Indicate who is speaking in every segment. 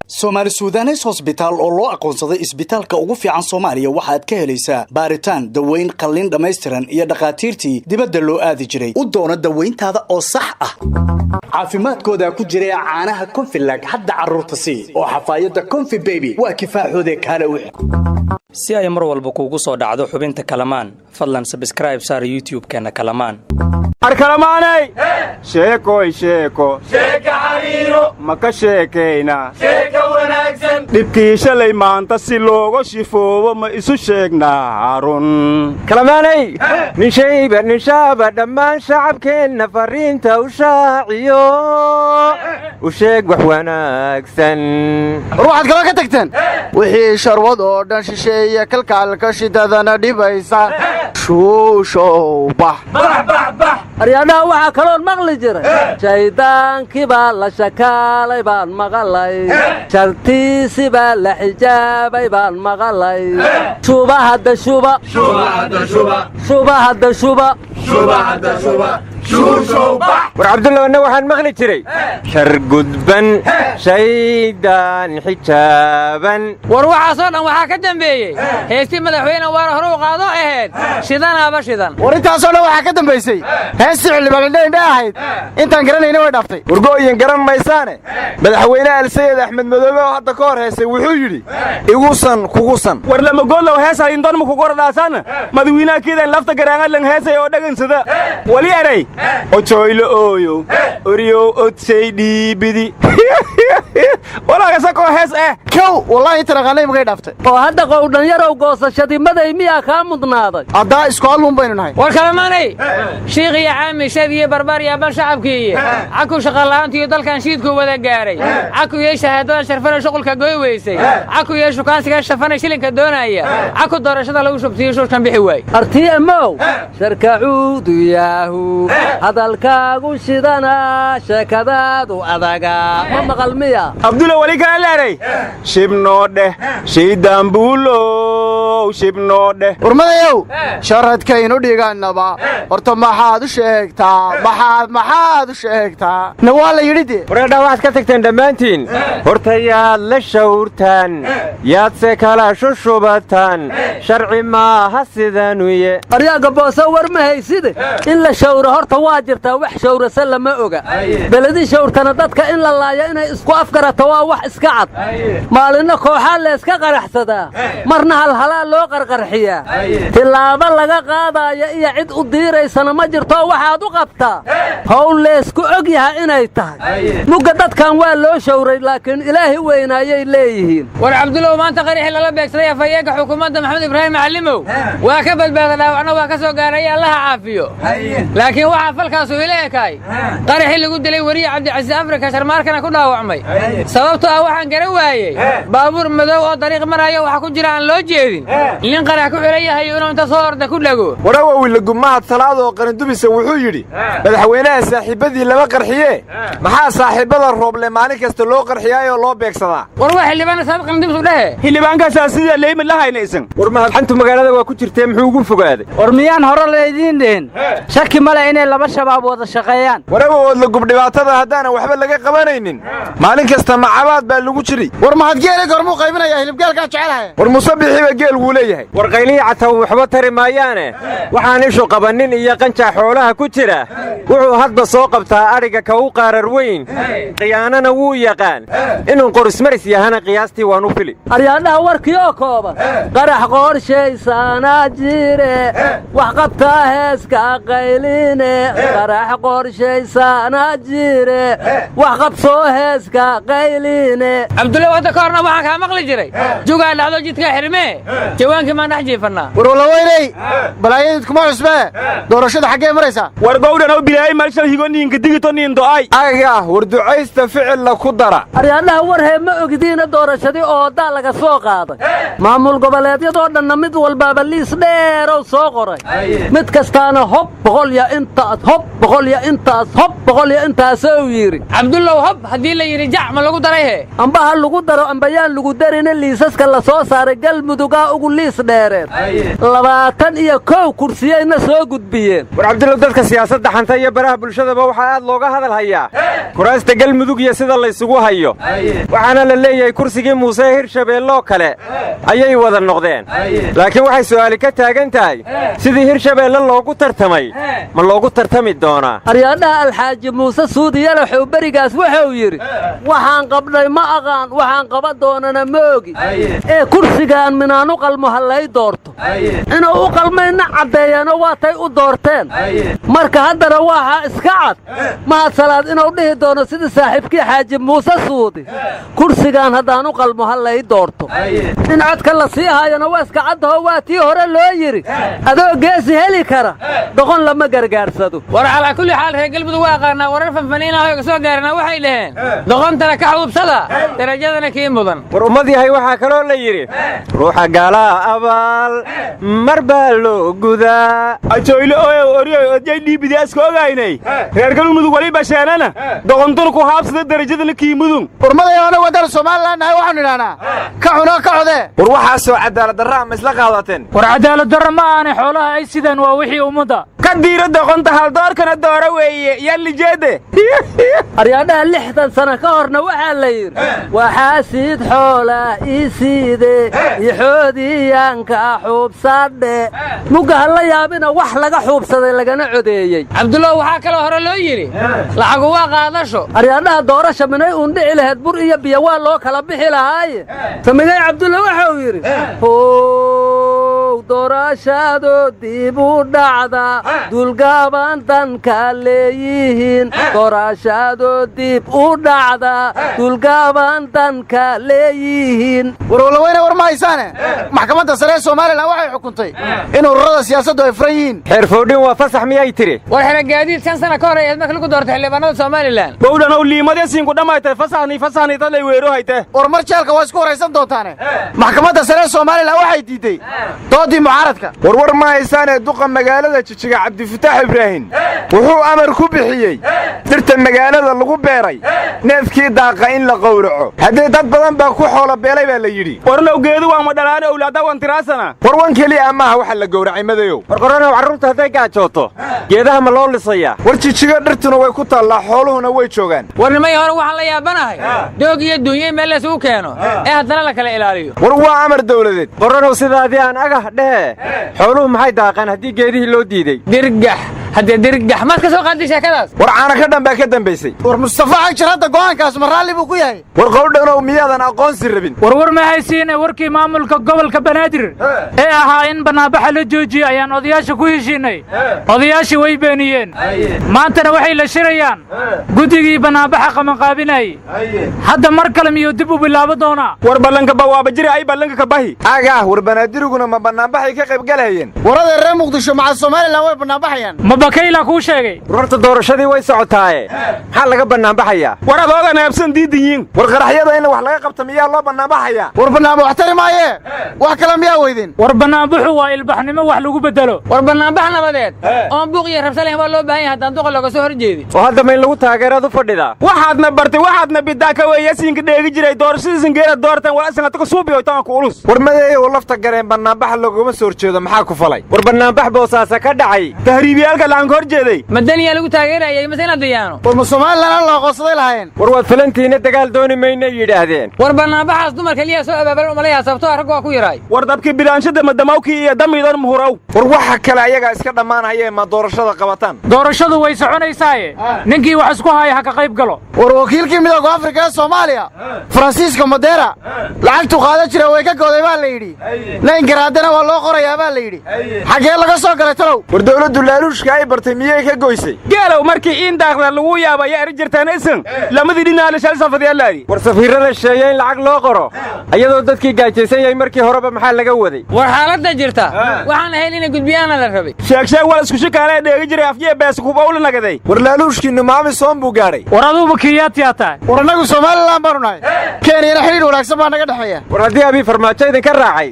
Speaker 1: Somali Sudanes Hospital oo loo aqoonsaday isbitaalka ugu fiican Soomaaliya waxaad ka helaysaa baaritaan daweyn qalliin dhameystiran iyo dhaqaatiirtii dibadda loo aadi jiray u doona daweyntaada oo sax ah caafimaadkooda ku jira caanaha Confilag hadda carruurta si oo xafaayada Confi Baby waa kifaaxoode kala wix
Speaker 2: si ay mar walba kuugu soo dhacdo xubinta Kalamaan fadlan subscribe saar YouTube-keena Kalamaan
Speaker 3: arkalaamaanay sheeko xariiro maka sheekayna sheeko wanaagsan dibkii shalay maanta si looga shifoobo ma isu sheegnaa harun kalamaanay nin shaaba dhammaan shacabkeenna fariinta u shaaciyo u sheeg wax wanaagsan ruuxaad kala ka tagteen wixii sharwad oo dhan shisheeye kalkaalka shidadana dhibaysa shuushowbax
Speaker 4: aryaadaha waxaa kaloon maqli jiray shaydaankii baa la shakaalay baan maqalay shartiisi baa la xijaabay baan maqalay shuba hadda shuba
Speaker 3: war cabdullaahna waxaan maqli jiray shar gudban shaydaan xijaaban
Speaker 5: war waxaasoo dhan waxaa ka dambeeyey heestii madaxweyne waara hore u qaado ahayd shidanaaba shidan
Speaker 3: war intaasoo dhan waxaa ka dambaysay heestii xildhibaandheendhe ahayd intaan garanayna way dhaaftay wargo'yin garan maysaane madaxweyne alsayid axmed madoobe oo hadda ka hor heesay wuxuu yidhi igusan kugusan war lamagoodlow heesa indonma kugoradhaasana madawiinaha kiidan lafta garaangalan heesay oo dhagansada wali eray ojoylo ooyow oryow odshay dhiibidi walaagasakoo hees kow wallaahi taraqaanay magay dhaaftay
Speaker 4: oo hadda qowdhanyarow goosashadii maday miyaa kaa mudnaaday
Speaker 3: haddaa isku hadluun baynu nahay
Speaker 5: war kalamaanay shiikh iyo caami shad iyo barbaar iyo ban shacabkiiyo caku shaqala'aantiiyo dalkan shiidku wada gaaray caku iyo shahaadada sharfana shuqulka goy weysay caku iyo shukaansiga shafana shilinka doonaya caku doorashada lagu shubtiyo shuushan bixi waay
Speaker 4: artiimow sharkacuudu yaahu hadalkaagu shidana sheekadaadu adaga ma maqal miya
Speaker 3: abdulla wali kala leeray shibnoodheh shaydaanbuulow shibnoodheh urmadayow sharadkaynu dhiganaba horta maxaad u sheegtaa maxaad u sheegtaa na waa la yidhi dee wareedhaa waxaad ka tagteen dhammaantiin horta yaad la shawrtaan yaadse kala shushubataan sharci maaha sidanuye
Speaker 4: aryaaga boose war ma hayside in la shawro horta waa jirtaa wax shawrasa lama oga beledii shawrtana dadka in la laayo inay isku afgarato waa wax iska cad maalinna kooxaa layska qaraxsadaa marna halhalaa loo qarqarxiyaa tilaabo laga qaadaayo iyo cid u diiraysana ma jirto waxaad u qabtaa howl leysku og yahay inay tahay mugga dadkan waa loo shawray laakiin ilaahi weynaayay leeyihiin
Speaker 5: war cabdullaw maanta qaraxii lala beegsaday afhayeenka xukuumadda maxamed ibraahim macallimow waa ka badbaada dhaawacna waa ka soo gaaraya allaha caafiyo laakiin waxaa falkaasu ila ekaay qaraxii lagu dilay weriye cabdicasiis afrika sharmaarkana ku dhaawacmay sababtoo ah waxaan garan waayey baabuur madow oo dariiq maraya waxa ku jira aan loo jeedin nin qarax ku xiran yahay inuu inta soo orda ku dhago
Speaker 3: warawowi lagumahad salaado qarindubisa wuxuu yidhi madaxweynaha saaxiibadii lama qarxiye maxaa saaxiibada rooble maalin kasta loo qarxiyaayoo loo beegsadaa
Speaker 5: war waa xildhibaana saabaq qarindubis dhehe
Speaker 3: xildhibaankaasaa sida leymid la haynaysan war mahadxantu magaalada waa ku jirtee muxuu ugu fogaaday
Speaker 4: war miyaan hore laydiin dhihin shaki male inay laba shabaab wada shaqeeyaan
Speaker 3: warawood lagub dhibaatada haddaanan waxba laga qabanaynin maalin kasta macabaad baa lagu jiri war mahadgeele gormuu qaybinaya hilibgeelkaa jecelahay war musabixiiba geel wuu leeyahay war qaylihi cataw waxba tari maayaane waxaan ishu qabannin iyo qanjaa xoolaha ku jira wuxuu hadba soo qabtaa adhiga ka u qaarar weyn khiyaanana wuu yaqaan inuu qorismaris yahana qiyaastii waan u fili
Speaker 4: aryaadhaha warkii oo kooban qarax qorshaysaana jire wax qabtaa heeska qayline qarax qorshaysaana jire wax qabsoo heeska qayline
Speaker 5: cabdullaw hadda ka horna waxaan kaa maqli jiray jugaa dhacdo jidka xirmee jawaankii maan dhex jiifannaa
Speaker 3: war walaweyney balaayadid kuma cusbee doorashada xaggee maraysaa war gowdhan oo bilaayay malshal higoniinka digitoniin do'ay aga war ducaysta ficilla ku dara
Speaker 4: aryaadhaha war hee ma ogdiina doorashadii oodaa laga soo qaaday maamul goboleedyadoo dhanna mid walbaaba liis dheerow soo qoray mid kastaana hob boqol ya intaas hob boqol ya intaas hob boqol ya intaasou yidhi
Speaker 5: cabdullaw hob haddii la yidhi jac ma lagu darayhe
Speaker 4: amba ha lagu daro ambayaan lagu darina liisaska la soo saaray galmudugaa ugu liis dheereen 21 kursiyayna soo gudbiyeen.
Speaker 3: war cabdillow dadka siyaasadda xanta iyo baraha bulshadaba waxaa aad looga hadal hayaa kuraasta galmudug iyo sida laysugu hayo waxaana la leeyahay kursigii muuse hirshabeelloo kale ayay wada noqdeen laakiin waxay su'aali ka taagan tahay sidii hirshabeelle loogu tartamay ma loogu tartami doonaa
Speaker 4: aryaadhaha alxaaji muuse suudi yalaxow berigaas wuxuu yidhi waxaan qabnay ma aqaan waxaan qaba doonana ma ogi ee kursigaan minaanu qalmo ha lay doorto inuu u qalmayna caddeeyeeno waatay u doorteen marka haddana waxaa iska cad mahadsalaad inuu dhihi doono sidii saaxiibkii xaaji muuse suudi kursigaan haddaan u qalmo ha lay doorto in codka la sii haayona waa iska caddaho waa tii hore loo yidhi adoo geesi heli kara doqon lama gargaarsado
Speaker 5: war calaa kulli xaal reer galmudug waa aqaanaa warar fanfaniinaha ka soo gaarana waxay dhaheen doqontana ka xuubsada darajadana kii mudan
Speaker 3: war ummad yahay waxaa kaloo la yidhi ruuxa gaalaa abaal mar baa loo gudaa ajoyle oyow oryoy odyay dhiibidii iska ogaynay reer galmudug wali basheenana doqontuna ku haabsada darajadana kii mudun
Speaker 1: urmadayana waddan Soomaaliland nahay waxaan idhaanaa ka xuno ka xode
Speaker 3: war waxaasoo cadaalad darro ama isla qaadateen
Speaker 6: war cadaalad darro ma aanay xoolaha ay sidaan waa wixii ummadda
Speaker 3: ka diira doqonta haldoorkana doora weeye yalli jeede
Speaker 4: aryaadhaha 60 sano ka horna waxaa la yidhi waxaasiid xoola ii siide ixoodiyaanka xuubsadhe mugga ha la yaabina wax laga xuubsaday lagana codeeyey
Speaker 5: cabdullah waxaa kaloo hore loo yidhi lacagu waa qaadasho
Speaker 4: aryaadhaha doorasha minay uun dhici lahayd bur iyo biyo waa loo kala bixi lahaaye samigay cabdulla waxau yidhi how doorashaadoo dib u dhacda dulgaaban danka leeyihiin doorashaadoo dib u dhacda dulgaaban danka leeyihiin
Speaker 1: warwalaweyne war ma haysaane maxkamadda sare ee Soomaaliland waxay xukuntay in ururada siyaasaddu ay furan yihiin
Speaker 3: xeer foodhin waa fasax miyay tiri
Speaker 5: war xera gaadiid 5 sano ka hor ay markii lagu doortay xildhibaanada Soomaaliland
Speaker 3: bowdhan oo liimadii siin ku dhamaatay fasaxni dadlay weero hayte
Speaker 1: war mar jeelka waa isku horeysan doontaane maxkamadda sare ee Soomaaliland waxay diiday doodii mucaaradka
Speaker 3: war ma haysaane duqa magaalada Jijiga Cabdifataax Ibraahim wuxuu amar ku bixiyay dirta magaalada lagu beeray neefkii daaqa in la qowraco haddii dad badan baa ku xoolo beelay baa la yidhi warna geedu waa ma dhalaan awlaada wan tiraasana war wan kaliya amaha waxa la gowracay madayow war qorana carruurta hadday gaajooto geedaha ma loo lisayaa war Jijiga dhirtuna way ku taallaa xooluhuna way joogaan
Speaker 5: war nimay hore waxaan la yaabanahay doog iyo dunyay meel la isugu keeno ee haddana la kala ilaaliyo
Speaker 3: war waa amar dawladeed qoranow sidaadii aan agah dhehe xooluhu maxay daaqaan haddii geedihii loo diiday
Speaker 5: dirgax haddee dirgax maad ka soo qaadday sheekadaas
Speaker 3: war caana ka dhan baa ka dambaysay
Speaker 1: war Mustafa Xajar hadda go'aankaas ma raalli buu ku yahay
Speaker 3: war qowdhanow miyaadan aqoonsi rabin
Speaker 6: war ma haysiine warkii maamulka gobolka Banaadir ee ahaa in banaabaxa la joojiyo ayaan odayaasha ku heshiinay odayaashii way beeniyeen maantana waxay la shirayaan guddigii banaabaxa qabanqaabinay hadda mar kale miyuu dib u bilaabo doonaa
Speaker 3: war ballanka bawaaba jiri ay ballanka ka bahi aga war Banaadiruguna ma banaabaxay ka qayb galayeen
Speaker 1: warada reer Muqdisho maca Soomaaliland way banaabaxayaan
Speaker 6: ma bakayla ku sheegay
Speaker 3: warta doorashadii way socotaaye maxaa laga banaabaxayaa war adooga naabsan diidiin war qaraxyada in wax laga qabto miyaa loo banaabaxayaa
Speaker 1: war banaabax waxtari maaye wax kale miyaa weydin
Speaker 6: war banaabaxu waa ilbaxnimo wax lagu bedelo
Speaker 5: war banaabax nabadeed oo buuq iyo rabsalayn waa loo baahan yahay haddaan duqa looga soo horjeedi
Speaker 3: oo hadda ma in lagu taageerado fadhida waxaadna bartay waxaadna bidaa ka weeyasiinka dheegi jiray doorashadiisan geera doortan waa asan ka suubiyo tan ku ulus war madeeyo lafta gareen banaabax laguma soo horjeedo maxaa ku falay war banaabax boosaasa ka dhacay tahriibiyalka laan ka horjeeday
Speaker 5: madaniya lagu taageerayay masina diyaano
Speaker 1: war Soomaaliland loo qosaday lahayn
Speaker 3: war waad falantiina dagaal dooni mayna yiraahdeen
Speaker 5: war banaabaxaas dumar kaliya soo abaabal umaleeyaa sababtoo rag waa ku yaray
Speaker 3: war dabkii bilaanshada madamawkii iyo damiidan muhuraw war waxa kale ayaga iska dhamaanaya ma doorashada qabataan
Speaker 6: doorashadu way soconaysaaye ninkii wax isku haya ha ka qayb galo
Speaker 1: war wakiilkii midowga Afrika ee Soomaaliya Francisco Madera lacagtu qaada jira way ka gooday baa la yidhi leen garaadana waa loo qorayaa baa la yidhi xagee laga soo galay talow war dawladdu laaluushka ay bartay miyay ka goysay
Speaker 3: gaalow markii in daaqda lagu yaabay ari jirtaan isan lamadii dhinaale shal safadiyalaari war safiirada sheeyay lacag loo qoro ayadoo dadkii gaajaysan yahay markii horeba maxaa laga waday
Speaker 5: war xaaladda jirta waxaan ahayn in gudbiyana la rabay
Speaker 3: sheeg wal isku shaqaale dheegi jiray afjiye bees ku bawla nagaday war laaluushkiinu maami soon buu gaaray
Speaker 6: war aduuba kiyaatiya tahay
Speaker 1: war anagu Soomaaliland baanu nahay Keeniyana xiriir wanaagsan baa naga dhaxeeya
Speaker 3: war haddii abi farmaajo idin ka raacay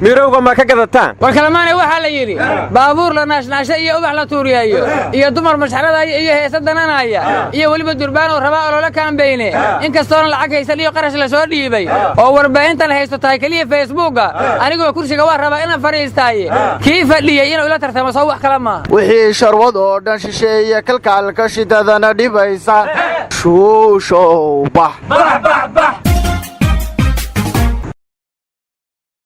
Speaker 3: mirowga ma ka gadataan
Speaker 5: war kalamaanay waxaa la yidhi baabuur la naashnaashay iyo ubax la tuuriya sheekeeyo iyo dumar mashxaradaya iyo heesa dananaya iyo weliba durbaan oo rabaa olole kaambeyne inkastoona lacag haysan iyo qarash la soo dhiibay oo warbaahintan haysto tahay keliya facebooka anigoo kursiga waa rabaa inaan fadhiistaaye kii fadhiyey inuu ila tartamo soo wax kala maaha
Speaker 3: wixii sharwad oo dhan shisheeye kalkaalka shidadana dhibaysa shuushow bax